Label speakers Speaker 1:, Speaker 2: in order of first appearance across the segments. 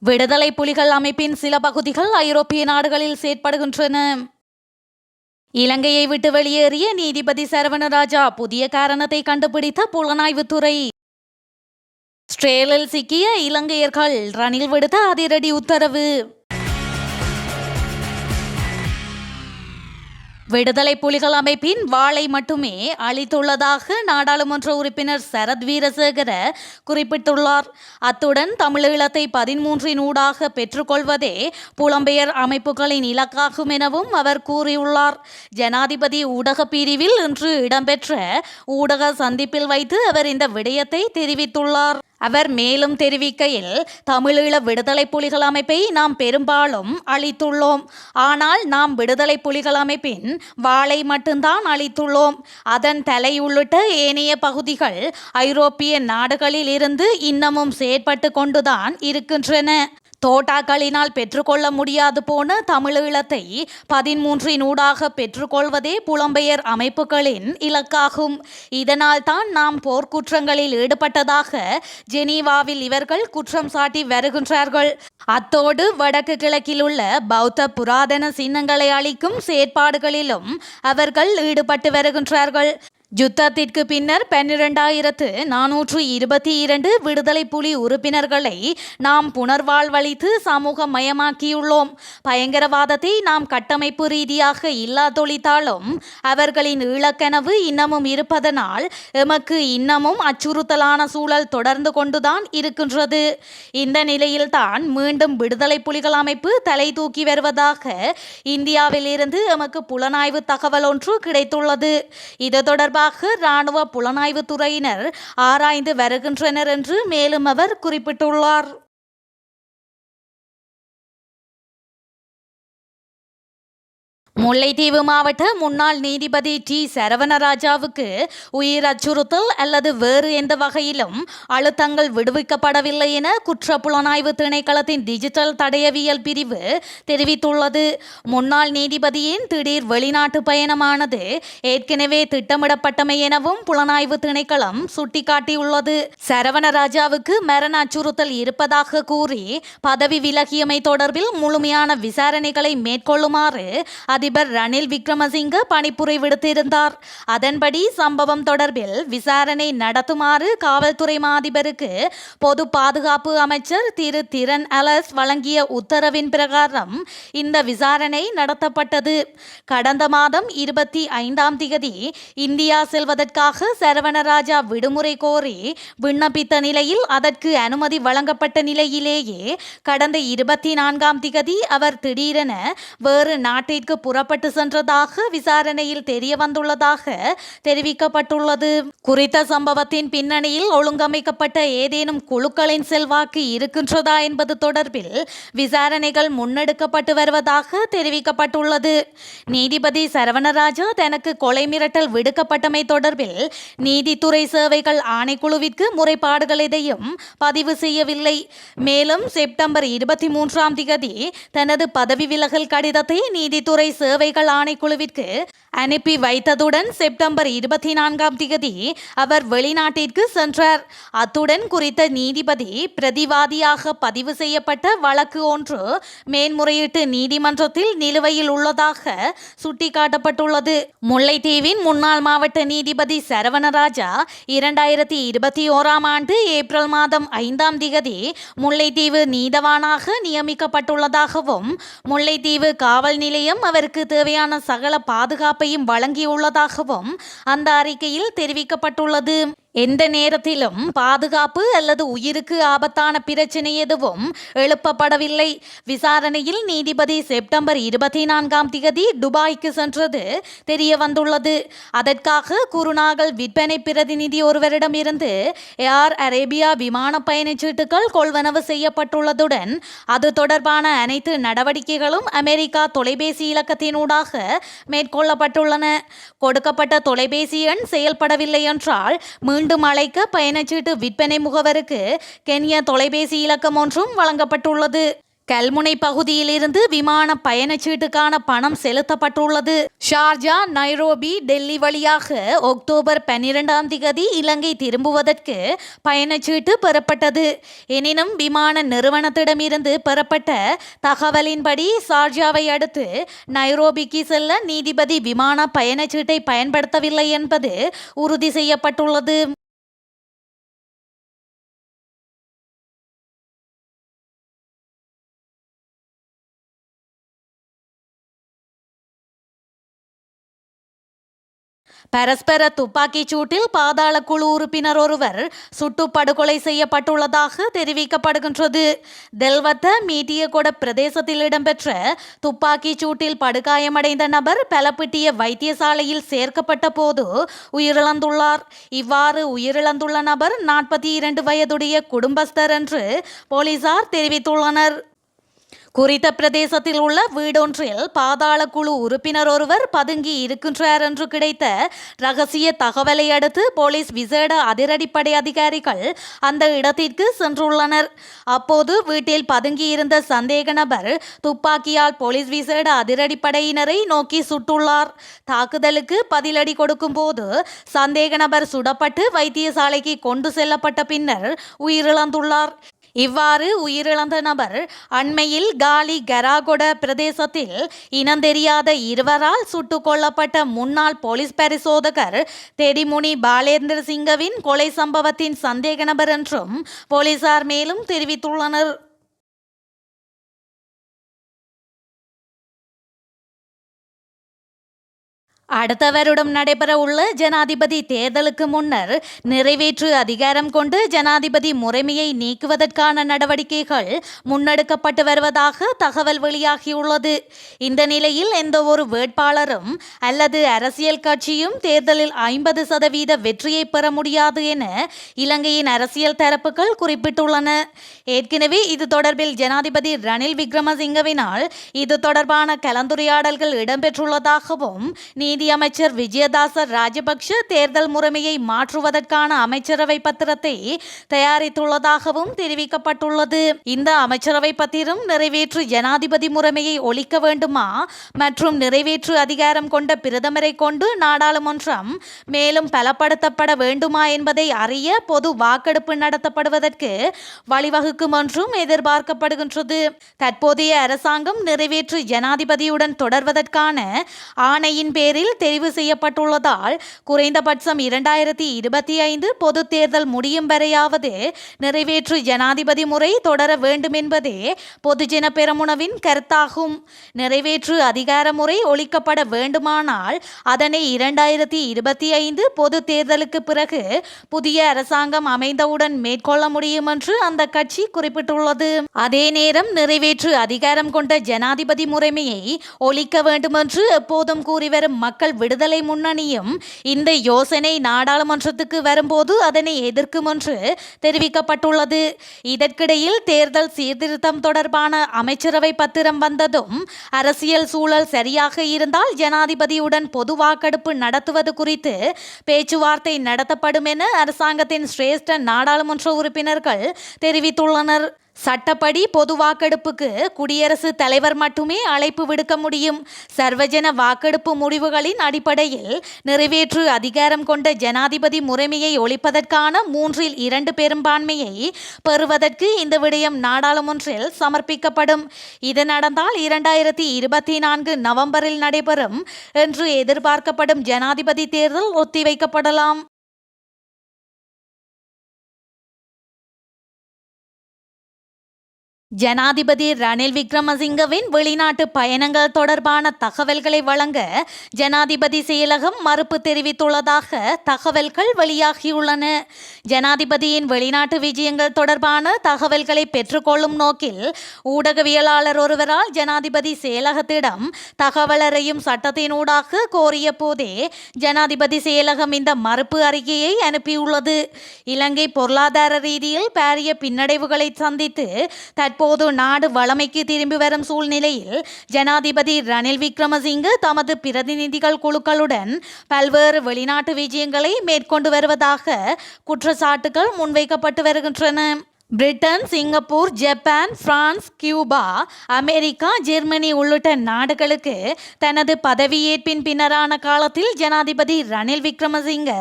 Speaker 1: விடுதலை புலிகள் அமைப்பின் சில பகுதிகள் ஐரோப்பிய நாடுகளில் செயற்படுகின்றன. இலங்கையை விட்டு வெளியேறிய நீதிபதி சரவணராஜா புதிய காரணத்தை கண்டுபிடித்த புலனாய்வுத்துறை. ஸ்ட்ரேலில் சிக்கிய இலங்கையர்கள் ரணில் விடுத்த அதிரடி உத்தரவு. விடுதலை புலிகள் அமைப்பின் வாளை மட்டுமே அளித்துள்ளதாக நாடாளுமன்ற உறுப்பினர் சரத் வீரசேகர குறிப்பிட்டுள்ளார். அத்துடன் தமிழீழத்தை 13 ஊடாக பெற்றுக்கொள்வதே புலம்பெயர் அமைப்புகளின் இலக்காகும் எனவும் அவர் கூறியுள்ளார். ஜனாதிபதி ஊடக பிரிவில் இன்று இடம்பெற்ற ஊடக சந்திப்பில் வைத்து அவர் இந்த விடயத்தை தெரிவித்துள்ளார். அவர் மேலும் தெரிவிக்கையில், தமிழீழ விடுதலை புலிகள் அமைப்பை நாம் பெரும்பாலும் அளித்துள்ளோம். ஆனால் நாம் விடுதலை புலிகள் அமைப்பின் வாளை மட்டும்தான் அளித்துள்ளோம். அதன் தலை உள்ளிட்ட ஏனைய பகுதிகள் ஐரோப்பிய நாடுகளில் இருந்து இன்னமும் செயற்பட்டு கொண்டுதான் இருக்கின்றன. தோட்டாக்களினால் பெற்றுக்கொள்ள முடியாது போன தமிழீழத்தை 13 ஊடாக பெற்றுக்கொள்வதே புலம்பெயர் அமைப்புகளின் இலக்காகும். இதனால் தான் நாம் போர்க்குற்றங்களில் ஈடுபட்டதாக ஜெனீவாவில் இவர்கள் குற்றம் சாட்டி வருகின்றார்கள். அத்தோடு வடக்கு கிழக்கில் உள்ள பௌத்த புராதன சின்னங்களை அளிக்கும் செயற்பாடுகளிலும் அவர்கள் ஈடுபட்டு வருகின்றார்கள். யுத்தத்திற்கு பின்னர் 12,422 விடுதலை புலி உறுப்பினர்களை நாம் புனர்வாழ்வளித்து சமூக மயமாக்கியுள்ளோம். பயங்கரவாதத்தை நாம் கட்டமைப்பு ரீதியாக இல்லாதொழித்தாலும் அவர்களின் ஈழக்கனவு இன்னமும் இருப்பதனால் எமக்கு இன்னமும் அச்சுறுத்தலான சூழல் தொடர்ந்து கொண்டுதான் இருக்கின்றது. இந்த நிலையில்தான் மீண்டும் விடுதலை புலிகள் அமைப்பு தலை தூக்கி வருவதாக இந்தியாவில் இருந்து எமக்கு புலனாய்வு தகவல் ஒன்று கிடைத்துள்ளது. இது தொடர்பாக இராணுவ புலனாய்வு துறையினர் ஆராய்ந்து வருகின்றனர் என்று மேலும் அவர் குறிப்பிட்டுள்ளார். முல்லைத்தீவு மாவட்ட முன்னாள் நீதிபதி டி சரவணராஜாவுக்கு உயிர் அச்சுறுத்தல் அல்லது வேறு எந்த வகையிலும் அழுத்தங்கள் விடுவிக்கப்படவில்லை என குற்ற புலனாய்வு திணைக்களத்தின் டிஜிட்டல் தடயவியல் பிரிவு தெரிவித்துள்ளது. முன்னாள் நீதிபதியின் திடீர் வெளிநாட்டு பயணமானது ஏற்கனவே திட்டமிடப்பட்டமை எனவும் புலனாய்வு திணைக்களம் சுட்டிக்காட்டியுள்ளது. சரவணராஜாவுக்கு மரண அச்சுறுத்தல் இருப்பதாக கூறி பதவி விலகியமை தொடர்பில் முழுமையான விசாரணைகளை மேற்கொள்ளுமாறு அதிபர் ரணில் விக்ரமசிங்க பணிப்புரை விடுத்திருந்தார். அதன்படி சம்பவம் தொடர்பில் விசாரணை நடத்துமாறு காவல்துறை அதிபருக்கு பொது பாதுகாப்பு அமைச்சர் திரு திரன் அலஸ் வழங்கிய உத்தரவின் பிரகாரம் இந்த விசாரணை நடத்தப்பட்டது. கடந்த மாதம் 25 இந்தியா செல்வதற்காக சரவணராஜா விடுமுறை கோரி விண்ணப்பித்த நிலையில் அதற்கு அனுமதி வழங்கப்பட்ட நிலையிலேயே கடந்த 24 அவர் திடீரென வேறு நாட்டிற்கு புறப்பட்டு சென்றதாக விசாரணையில் தெரிய வந்துள்ளதாக தெரிவிக்கப்பட்டுள்ளது. குறித்த சம்பவத்தின் பின்னணியில் ஒழுங்கமைக்கப்பட்ட ஏதேனும் குழுக்களின் செல்வாக்கு இருக்கின்றதா என்பது தொடர்பில் விசாரணைகள் முன்னெடுக்கப்பட்டு வருவதாக தெரிவிக்கப்பட்டுள்ளது. நீதிபதி சரவணராஜா தனக்கு கொலை மிரட்டல் விடுக்கப்பட்டமை தொடர்பில் நீதித்துறை சேவைகள் ஆணைக்குழுவிற்கு முறைப்பாடுகள் எதையும் பதிவு செய்யவில்லை. மேலும் செப்டம்பர் 23 தனது பதவி விலகல் கடிதத்தை நீதித்துறை சேவைகள் ஆணைக்குழுவிற்கு அனுப்பி வைத்ததுடன் செப்டம்பர் 24 அவர் வெளிநாட்டிற்கு சென்றார். அத்துடன் குறித்த நீதிபதி பிரதிவாதியாக பதிவு செய்யப்பட்ட வழக்கு ஒன்று மேன்முறையீட்டு நீதிமன்றத்தில் நிலுவையில் உள்ளதாக சுட்டிக்காட்டப்பட்டுள்ளது. முல்லைத்தீவின் முன்னாள் மாவட்ட நீதிபதி சரவணராஜா 2021 ஏப்ரல் மாதம் 5 முல்லைத்தீவு நீதவானாக நியமிக்கப்பட்டுள்ளதாகவும் முல்லைத்தீவு காவல் நிலையம் அவருக்கு தேவையான சகல பாதுகாப்பையும் வழங்கியுள்ளதாகவும் அந்த அறிக்கையில் தெரிவிக்கப்பட்டுள்ளது. எந்த நேரத்திலும் பாதுகாப்பு அல்லது உயிருக்கு ஆபத்தான பிரச்சனை எதுவும் எழுப்பப்படவில்லை. விசாரணையில் நீதிபதி செப்டம்பர் 24 துபாய்க்கு சென்றது தெரிய வந்துள்ளது. அதற்காக குருநாகல் விற்பனை பிரதிநிதி ஒருவரிடமிருந்து ஏர் அரேபியா விமான பயணச்சீட்டுகள் கொள்வனவு செய்யப்பட்டுள்ளதுடன் அது தொடர்பான அனைத்து நடவடிக்கைகளும் அமெரிக்கா தொலைபேசி இலக்கத்தினூடாக மேற்கொள்ளப்பட்டுள்ளன. கொடுக்கப்பட்ட தொலைபேசி எண் செயல்படவில்லை என்றால் மீண்டும் அழைக்க பயணச்சீட்டு விற்பனை முகவருக்கு கென்யா தொலைபேசி இலக்கம் ஒன்றும் வழங்கப்பட்டுள்ளது. கல்முனை பகுதியிலிருந்து விமான பயணச்சீட்டுக்கான பணம் செலுத்தப்பட்டுள்ளது. ஷார்ஜா, நைரோபி, டெல்லி வழியாக அக்டோபர் 12ஆம் தேதி இலங்கை திரும்புவதற்கு பயணச்சீட்டு பெறப்பட்டது. எனினும் விமான நிறுவனத்திடமிருந்து பெறப்பட்ட தகவலின்படி ஷார்ஜாவை அடுத்து நைரோபிக்கு செல்ல நீதிபதி விமான பயணச்சீட்டை பயன்படுத்தவில்லை என்பது உறுதி செய்யப்பட்டுள்ளது. பரஸ்பர துப்பாக்கிச் சூட்டில் பாதாள குழு உறுப்பினர் ஒருவர் சுட்டு படுகொலை செய்யப்பட்டுள்ளதாக தெரிவிக்கப்படுகின்றது. தெல்வத்த மீட்டியகொட பிரதேசத்தில் இடம்பெற்ற துப்பாக்கிச் சூட்டில் படுகாயமடைந்த நபர் பலப்பிட்டிய வைத்தியசாலையில் சேர்க்கப்பட்ட போது உயிரிழந்துள்ளார். இவ்வாறு உயிரிழந்துள்ள நபர் 42 வயதுடைய குடும்பஸ்தர் என்று போலீசார் தெரிவித்துள்ளனர். குறித்த பிரதேசத்தில் உள்ள வீடொன்றில் பாதாள குழு உறுப்பினர் ஒருவர் பதுங்கி இருக்கின்றார் என்று கிடைத்த ரகசிய தகவலை அடுத்து போலீஸ் விசேட அதிரடிப்படை அதிகாரிகள் அந்த இடத்திற்கு சென்றுள்ளனர். அப்போது வீட்டில் பதுங்கியிருந்த சந்தேக நபர் துப்பாக்கியால் போலீஸ் விசேட அதிரடிப்படையினரை நோக்கி சுட்டுள்ளார். தாக்குதலுக்கு பதிலடி கொடுக்கும் போது சந்தேக நபர் சுடப்பட்டு வைத்தியசாலைக்கு கொண்டு செல்லப்பட்ட பின்னர் உயிரிழந்துள்ளார். இவ்வாறு உயிரிழந்த நபர் அண்மையில் காலி கராகொட பிரதேசத்தில் இனந்தெரியாத இருவரால் சுட்டுக் கொல்லப்பட்ட முன்னாள் போலீஸ் பரிசோதகர் தெடிமுனி பாலேந்திர சிங்கவின் கொலை சம்பவத்தின் சந்தேக நபர் என்றும் போலீசார் மேலும் தெரிவித்துள்ளனர். அடுத்த வருடம் நடைபெற உள்ள ஜனாதிபதி தேர்தலுக்கு முன்னர் நிறைவேற்று அதிகாரம் கொண்டு ஜனாதிபதி முறைமையை நீக்குவதற்கான நடவடிக்கைகள் முன்னெடுக்கப்பட்டு வருவதாக தகவல் வெளியாகியுள்ளது. இந்த நிலையில் எந்த ஒரு வேட்பாளரும் அல்லது அரசியல் கட்சியும் தேர்தலில் 50% வெற்றியை பெற முடியாது என இலங்கையின் அரசியல் தரப்புகள் குறிப்பிட்டுள்ளன. ஏற்கனவே இது தொடர்பில் ஜனாதிபதி ரணில் விக்ரமசிங்கவினால் இது தொடர்பான கலந்துரையாடல்கள் இடம்பெற்றுள்ளதாகவும் அமைச்சர் விஜயதாச ராஜபக்ஷ தேர்தல் முறைமையை மாற்றுவதற்கான அமைச்சரவை பத்திரத்தை தயாரித்துள்ளதாகவும் தெரிவிக்கப்பட்டுள்ளது. இந்த அமைச்சரவை பத்திரம் நிறைவேற்று ஜனாதிபதி முறைமையை ஒழிக்க வேண்டுமா மற்றும் நிறைவேற்று அதிகாரம் கொண்ட பிரதமரை கொண்டு நாடாளுமன்றம் மேலும் பலப்படுத்தப்பட வேண்டுமா என்பதை அறிய பொது வாக்கெடுப்பு நடத்தப்படுவதற்கு வழிவகுக்கும் என்றும் எதிர்பார்க்கப்படுகின்றது. தற்போதைய அரசாங்கம் நிறைவேற்று ஜனாதிபதியுடன் தொடர்வதற்கான ஆணையின் பேரில் தெரிவு செய்யப்பட்டுள்ளதால் குறைந்தபட்சம் 2025 பொது தேர்தல் முடியும் வரையாவது நிறைவேற்று ஜனாதிபதி முறை தொடர வேண்டும் என்பதே பொதுஜன பெரமுனவின் கருத்தாகும். நிறைவேற்று அதிகார முறை ஒழிக்கப்பட வேண்டுமானால் அதனை 2025 பொது தேர்தலுக்கு பிறகு புதிய அரசாங்கம் அமைந்தவுடன் மேற்கொள்ள முடியும் என்று அந்த கட்சி குறிப்பிட்டுள்ளது. அதே நேரம் நிறைவேற்று அதிகாரம் கொண்ட ஜனாதிபதி முறைமையை ஒழிக்க வேண்டும் என்று எப்போதும் கூறி வரும் மக்கள் விடுதலை முன்னணியும் இந்த யோசனை நாடாளுமன்றத்துக்கு வரும்போது அதனை எதிர்க்கும் என்று தெரிவிக்கப்பட்டுள்ளது. இதற்கிடையில் தேர்தல் சீர்திருத்தம் தொடர்பான அமைச்சரவை பத்திரம் வந்ததும் அரசியல் சூழல் சரியாக இருந்தால் ஜனாதிபதியுடன் பொது வாக்கெடுப்பு நடத்துவது குறித்து பேச்சுவார்த்தை நடத்தப்படும் என அரசாங்கத்தின் சிரேஷ்ட நாடாளுமன்ற உறுப்பினர்கள் தெரிவித்துள்ளனர். சட்டப்படி பொது வாக்கெடுப்புக்கு குடியரசுத் தலைவர் மட்டுமே அழைப்பு விடுக்க முடியும். சர்வஜன வாக்கெடுப்பு முடிவுகளின் அடிப்படையில் நிறைவேற்று அதிகாரம் கொண்ட ஜனாதிபதி முறைமையை ஒழிப்பதற்கான 3/2 பெரும்பான்மையை பெறுவதற்கு இந்த விடயம் நாடாளுமன்றில் சமர்ப்பிக்கப்படும். இது நடந்தால் 2024 நவம்பரில் நடைபெறும் என்று எதிர்பார்க்கப்படும் ஜனாதிபதி தேர்தல் ஒத்திவைக்கப்படலாம். ஜனாதிபதி ரணில் விக்ரமசிங்கவின் வெளிநாட்டு பயணங்கள் தொடர்பான தகவல்களை வழங்க ஜனாதிபதி செயலகம் மறுப்பு தெரிவித்துள்ளதாக தகவல்கள் வெளியாகியுள்ளன. ஜனாதிபதியின் வெளிநாட்டு விஜயங்கள் தொடர்பான தகவல்களை பெற்றுக்கொள்ளும் நோக்கில் ஊடகவியலாளர் ஒருவரால் ஜனாதிபதி செயலகத்திடம் தகவலறையும் சட்டத்தினூடாக கோரிய போதே ஜனாதிபதி செயலகம் இந்த மறுப்பு அறிக்கையை அனுப்பியுள்ளது. இலங்கை பொருளாதார ரீதியில் பாரிய பின்னடைவுகளை சந்தித்து தற்போது நாடு வளமைக்கு திரும்பி வரும் சூழ்நிலையில் ஜனாதிபதி ரணில் விக்ரமசிங்க தமது பிரதிநிதிகள் குழுக்களுடன் பல்வேறு வெளிநாட்டு விஜயங்களை மேற்கொண்டு வருவதாக குற்றச்சாட்டுகள் முன்வைக்கப்பட்டு வருகின்றன. Britain, Singapore, Japan, France, Cuba, America, Germany உள்ளிட்ட நாடுகளுக்கு தனது பதவியேற்பின் பின்னரான காலத்தில் ஜனாதிபதி ரணில் விக்ரமசிங்க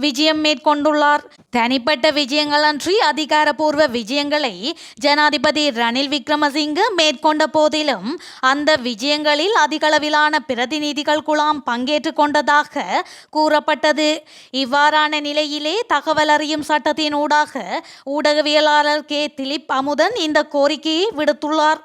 Speaker 1: விஜயம் மேற்கொண்டுள்ளார். தனிப்பட்ட விஜயங்களன்றி அதிகாரப்பூர்வ விஜயங்களை ஜனாதிபதி ரணில் விக்ரமசிங்க மேற்கொண்ட போதிலும் அந்த விஜயங்களில் அதிகளவிலான பிரதிநிதிகள் குழாம் பங்கேற்று கொண்டதாக கூறப்பட்டது. இவ்வாறான நிலையிலே தகவல் அறியும் சட்டத்தின் ஊடகவியலாளர் கே. திலீப் அமுதன் இந்த கோரிக்கையை விடுத்துள்ளார்.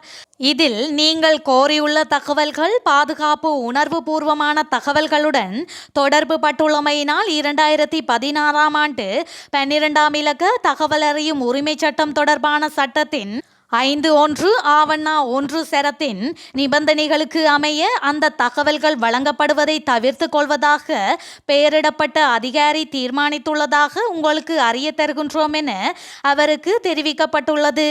Speaker 1: இதில் நீங்கள் கோரியுள்ள தகவல்கள் பாதுகாப்பு உணர்வு பூர்வமான தகவல்களுடன் தொடர்பு பட்டுள்ளமையினால் 2016 ஆண்டு 12ஆம் இலக்க தகவல் அறியும் உரிமை சட்டம் தொடர்பான சட்டத்தின் 5(1) ஆவண்ணா 1 சரத்தின் நிபந்தனைகளுக்கு அமைய அந்த தகவல்கள் வழங்கப்படுவதை தவிர்த்து கொள்வதாக பெயரிடப்பட்ட அதிகாரி தீர்மானித்துள்ளதாக உங்களுக்கு அறிய தருகின்றோம் என அவருக்கு தெரிவிக்கப்பட்டுள்ளது.